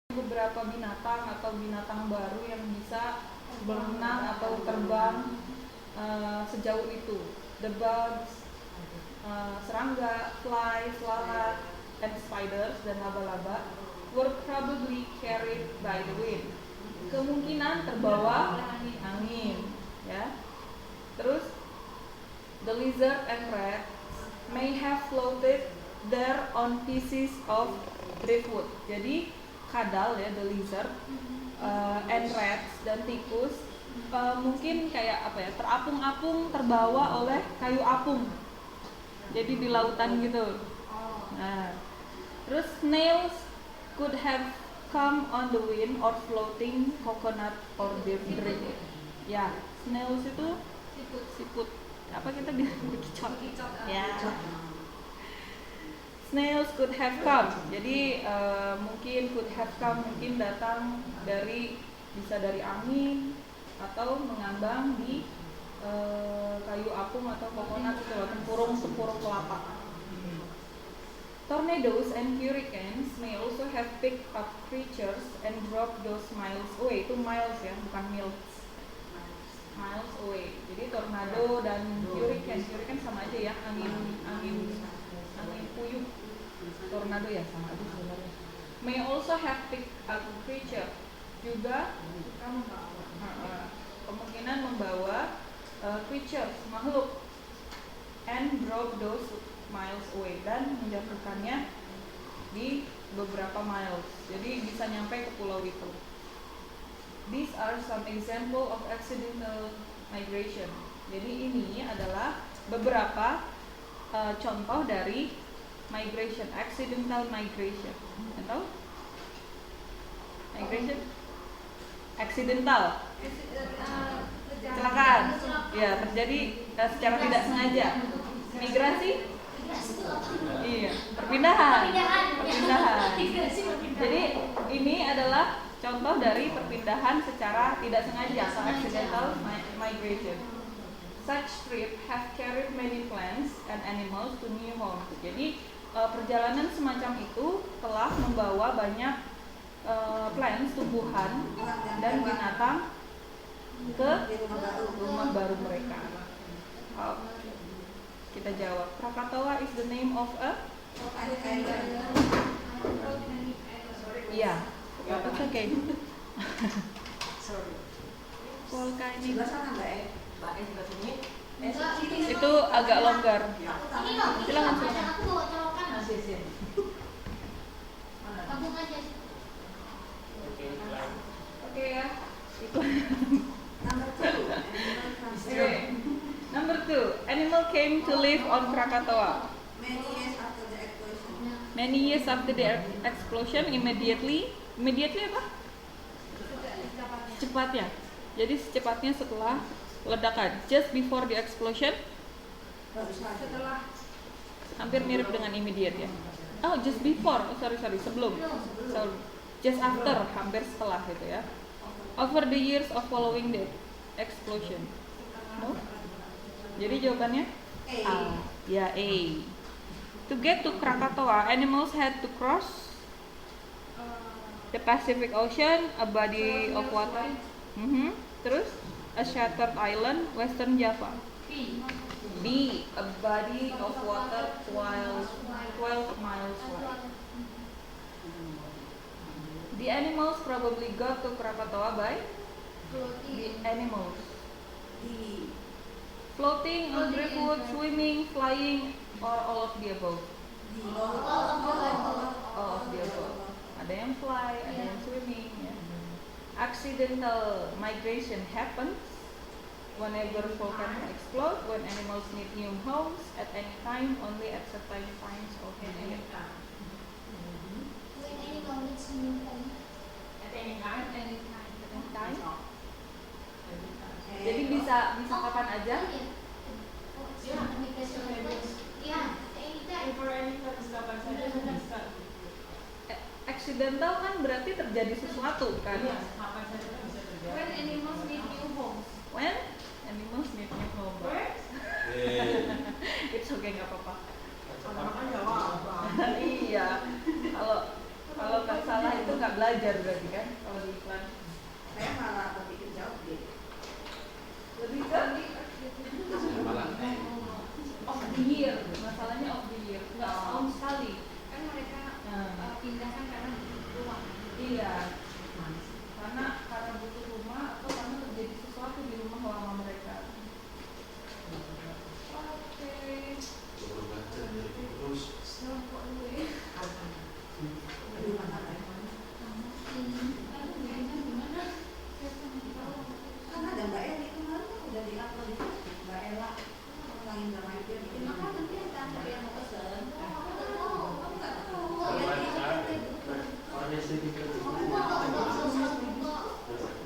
beberapa binatang atau binatang baru yang bisa berenang atau terbang sejauh itu. The bugs, serangga, flies, lalat, and spiders dan laba-laba were probably carried by the wind. Kemungkinan terbawa angin, ya. Terus the lizard and rats may have floated there on pieces of driftwood. Jadi kadal ya, the lizard and rats dan tikus mungkin kayak apa ya, terapung-apung, terbawa oleh kayu apung. Jadi di lautan gitu. Nah, terus snails could have come on the wind or floating coconut or driftwood. Ya, snails itu siput. Apa kita bilang bekicot? Ya. Snails could have come. Jadi mungkin could have come mungkin datang dari, bisa dari angin atau mengambang di kayu apung atau coconut atau tempurung kelapa. Tornadoes and hurricanes may also have picked up creatures and dropped those miles away. Itu miles ya, bukan miles. Miles away. Jadi tornado dan hurricane sama aja ya, angin puyuh. Tornado ya sama aja sebenarnya. May also have picked up creature, juga kemungkinan membawa creatures, makhluk, and drop those miles away, dan menjatuhkannya di beberapa miles. Jadi bisa nyampe ke pulau itu. These are some example of accidental migration. Jadi ini adalah beberapa contoh dari migration, accidental migration. Atau migration accidental, kecelakaan, ya terjadi secara tidak sengaja. Migrasi, iya, perpindahan. Jadi ini adalah contoh dari perpindahan secara tidak sengaja atau accidental migration. Such trip have carried many plants and animals to new homes. Jadi perjalanan semacam itu telah membawa banyak plants, tumbuhan dan binatang ke rumah baru mereka. Kita jawab. Krakatoa is the name of a? Iya. That's okay. Volcanic. Itu agak longgar. Silakan. Aku bawa colokan. Tabung aja. Oke ya. Itu. Number 2. Animal came to live on Krakatoa. Many years after the explosion, immediately apa? Secepatnya. Jadi secepatnya setelah ledakan. Just before the explosion. Setelah. Hampir mirip dengan immediate ya. Oh, just before. Oh, sorry, sebelum. So, just after, hampir setelah gitu ya. Over the years of following the explosion. No? Jadi jawabannya A. Ya, A. To get to Krakatoa, animals had to cross the Pacific Ocean, a body of water. Terus, a shattered island, Western Java. B. A body of water 12 miles wide. The animals probably got to Krakatoa by the animals. Floating on driftwood, swimming, flying, or all of the above? All of the above. Ada yang fly, ada yang swimming. Ya. Accidental migration happens whenever volcano explode, when animals need new homes at any time, only at certain times of the year. When animal needs new home. At any time. Jadi bisa kapan aja? Accidental kan berarti terjadi sesuatu kan? When animals need new homes. When animals need new homes. It's okay, nggak apa-apa. Iya. Kalau nggak salah itu nggak belajar berarti kan kalau di iklan. Saya malah berpikir jauh deh. Lebih ke Malah of the year, masalahnya of the year, nggak setahun sekali. Kan mereka Nah, pindahkan karena rumah. iya, karena butuh rumah atau karena terjadi sesuatu di rumah lama mereka. Oke. baru baca dari terus Setelah kok dulu ya. Aduh, mana ya? Kan ada Mbak Eli kemarin kan udah di-upload di Facebook, Mbak Ella ngomongin sama dia bikin Maka nanti ada yang mau pesen. Aku nggak tahu, aku nggak tahu. Sama Ya, aja. Orang yang sedih kan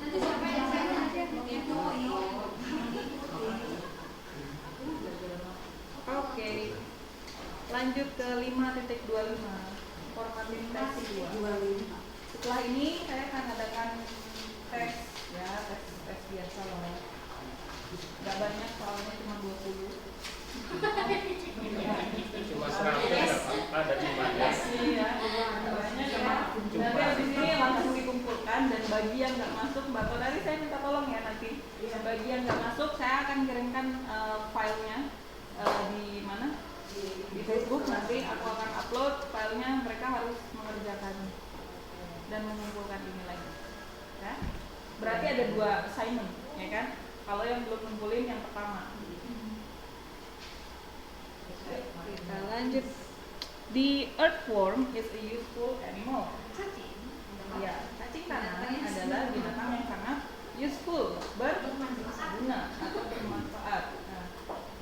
Nanti siapa yang saya aja mengikuti. Oke. Lanjut ke 5.25 formatting tes 2. 25. Setelah ini saya akan adakan tes ya, tes biasa lah. Gak banyak soalnya cuma 20. cuma 100 nggak apa-apa dari banyak. Iya, gak banyak ya. Nanti habis ini langsung dikumpulkan dan bagi yang nggak masuk, Mbak Kodari saya minta tolong ya nanti. Bagi yang nggak masuk saya akan kirimkan filenya di mana? Di Facebook, nanti aku akan upload filenya, mereka harus mengerjakan dan mengumpulkan ini lagi ya. Berarti ada 2 assignment ya kan, kalau yang belum ngumpulin yang pertama. Oke, kita lanjut. The earthworm is a useful animal. Ya, cacing tanah adalah binatang yang sangat useful, berguna atau bermanfaat. Nah,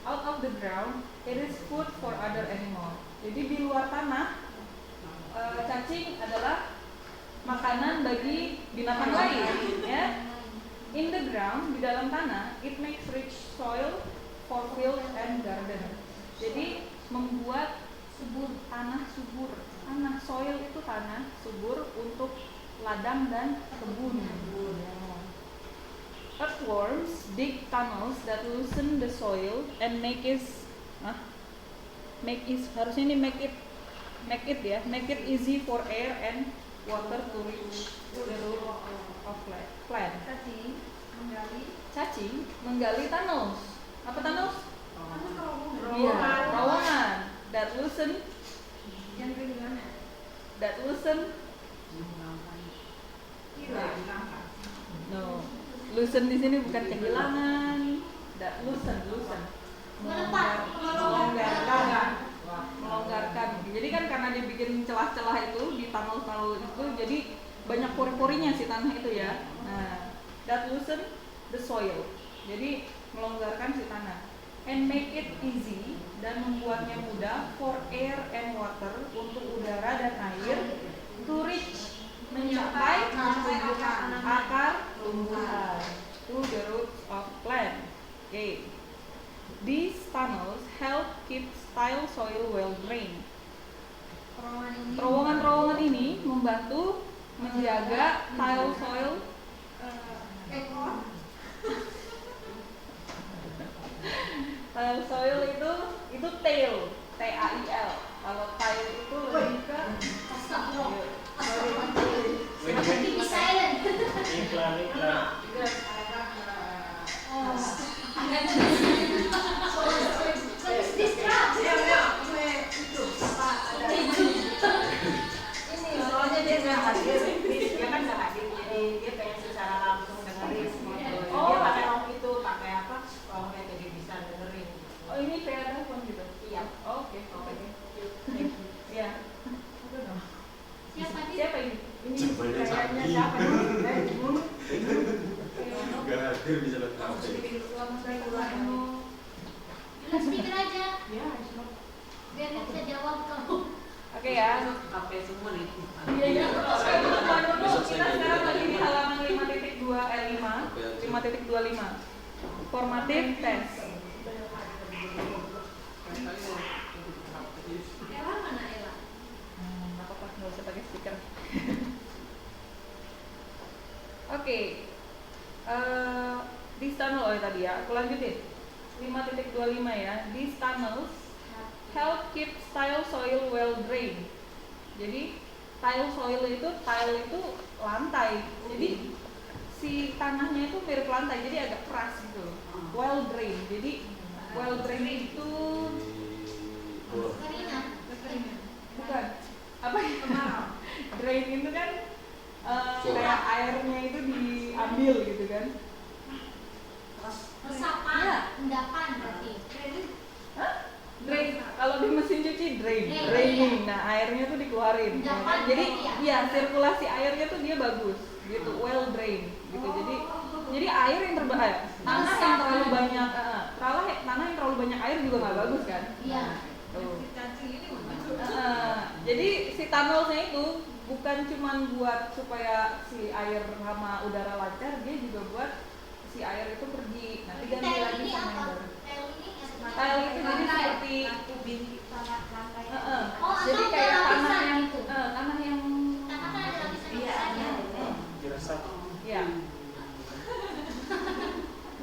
out of the ground, it is food for other animal. Jadi di luar tanah, cacing adalah makanan bagi binatang lain, ya. In the ground, di dalam tanah, it makes rich soil for fields and garden. Jadi membuat tanah subur. Tanah soil itu tanah subur untuk ladang dan kebun. Earthworms dig tunnels that loosen the soil and make it easy for air and water to reach the root of plant. Cacing menggali tunnels. Apa tunnels? Iya, terowongan. That loosen. No. Loosen di sini bukan kehilangan. That loosen. Melonggarkan. Jadi kan karena dibikin celah-celah itu di tunnel itu, jadi banyak pori-porinya si tanah itu ya. Nah, that loosen the soil. Jadi melonggarkan si tanah. And make it easy, dan membuatnya mudah for air and water, untuk udara dan air, to reach, mencapai akar tumbuhan, to the roots of plant. Okay. These tunnels help keep tile soil well drained. Terowongan ini membantu menjaga tile soil tile soil itu tail, T-A-I-L. Kalau tile itu lebih ke Be silent. Iklan. Ini soalnya dia nggak hadir, dia kan nggak hadir, jadi dia pengen secara langsung dengerin semua. Dia pakai rok itu, pakai apa? Roknya jadi bisa dengerin. Oh, ini kayak telepon gitu. Iya. Oke. Ya. Siapa ini? Ini Banyak kayaknya sapi. siapa nih? Gak hadir bisa lihat Harus HP. bikin suara saya ulang. Bilang speaker aja. Ya, Biar dia bisa jawab kamu. Oke ya. HP semua nih. Iya. Oke, teman-teman dulu. Kita sekarang lagi di halaman 5.25. Formative test. Ella mana Ella? Nggak apa-apa, nggak usah pakai speaker. Oke. These tunnel tadi ya, aku lanjutin. 5.25 ya. These tunnels help keep tile soil well drained. Jadi tile itu lantai. Jadi si tanahnya itu mirip lantai, jadi agak keras gitu loh. Well drained. Jadi well drained itu Keringan. bukan apa ya? Drain itu kan kayak airnya itu diambil gitu kan. Resapan, Iya. endapan berarti. Hah? Drain. Kalau di mesin cuci drain, Drain, draining. iya. Nah, airnya tuh dikeluarin. ya Endapan kan? Jadi berarti ya? ya sirkulasi airnya tuh dia bagus gitu, well drain gitu. Jadi air yang tanah yang terlalu banyak tanah yang terlalu banyak air juga nggak bagus kan. Iya. Tuh. Jadi si tunnelnya itu bukan cuma buat supaya si air sama udara lancar, dia juga buat si air itu pergi. Nanti ganti Tile lagi ini sama apa? yang baru. Tile ini Tile itu jadi seperti Oh, jadi atau kayak tanah lapisan yang gitu. tanah yang Tanah kan ada lapisan-lapisannya. Dirasa ya.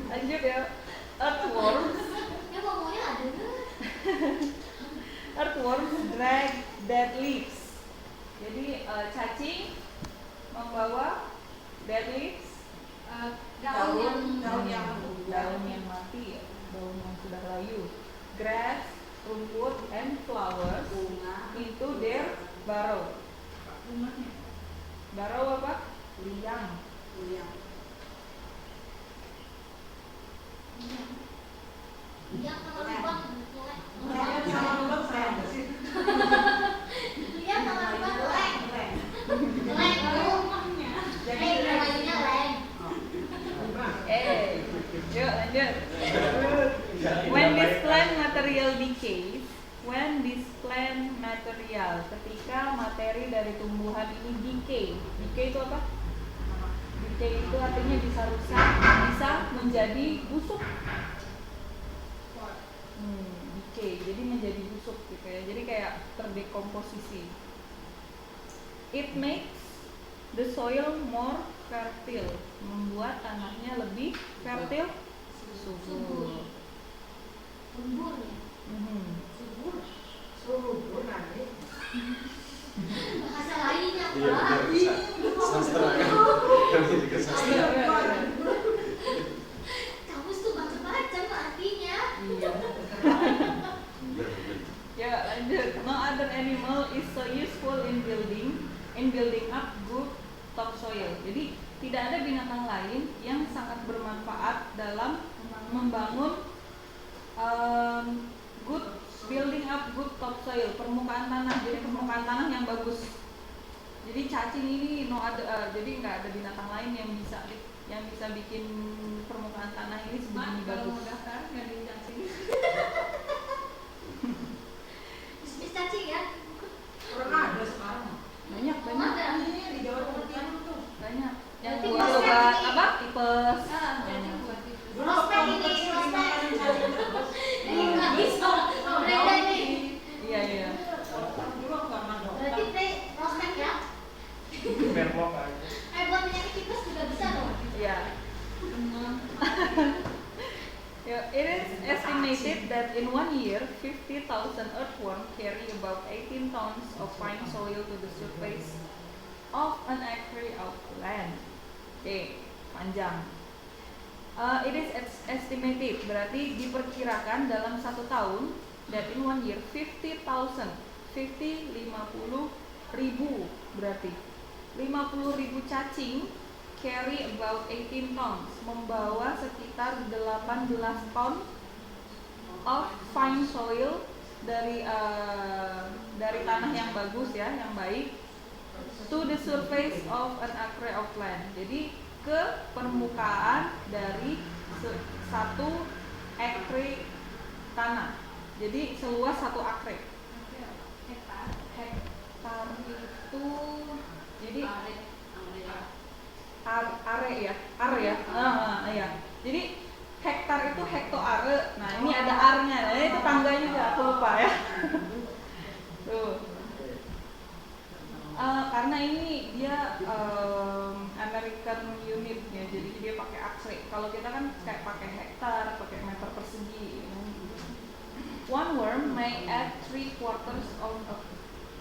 Lanjut ya. Earthworms. Ya ngomongnya ada. Earthworms drag dead leaves. Jadi cacing membawa dead leaves, daun yang mati, ya, daun yang sudah layu, grass, rumput, and flowers into their burrow. Burrow apa? Liang. Iya, sama lubang. Iya, sama lubang leng. Leng rumahnya. Namanya leng. Yuk lanjut. When this plant material decays, ketika materi dari tumbuhan ini decay itu apa? Decay itu artinya bisa rusak, bisa menjadi busuk. Decay, jadi menjadi busuk gitu ya. Jadi kayak terdekomposisi. It makes the soil more fertile, membuat tanahnya lebih fertile, subur. Subur ya. Subur. Bahasa lainnya iya apa? benar sastra kan kami juga sastra Kamus tuh macam-macam artinya. Iya. Ya lanjut. No other animal is so useful in building up good topsoil. Jadi tidak ada binatang lain yang sangat bermanfaat dalam membangun building up good topsoil, permukaan tanah. Jadi permukaan tanah yang bagus. Jadi cacing ini jadi nggak ada binatang lain yang bisa bikin permukaan tanah ini sebegini bagus. Bisnis cacing ya. Banyak. Ada. Di Jawa Timur tuh. Banyak. Yang Berarti buat prospek obat ini. apa? Tipes. Prospek ini, prospek. Ini nggak bisa. Mereka ini. Iya. Berarti prospek ya. merlok aja Buat penyakit tipes juga bisa dong. Yeah. It is estimated that in 1 year, 50,000 earthworms carry about 18 tons of fine soil to the surface of an acre of land. Oke, panjang. It is estimated, berarti diperkirakan dalam 1 tahun, that in 1 year, 50,000, 50,000 berarti 50,000 cacing carry about 18 tons, membawa sekitar 18 ton of fine soil dari tanah yang bagus ya, yang baik, to the surface of an acre of land. Jadi ke permukaan dari 1 acre tanah. Jadi seluas 1 acre. Hektar itu jadi are ya. Iya. Jadi hektar itu hektare. Nah, ini ada arnya. Nah, itu tangga juga, aku lupa ya. Tuh. Karena ini dia American unit ya, jadi dia pakai acre. Kalau kita kan kayak pakai hektar, pakai meter persegi. One worm may add 3/4 of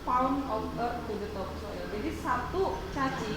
pound of earth to the top soil. Jadi satu cacing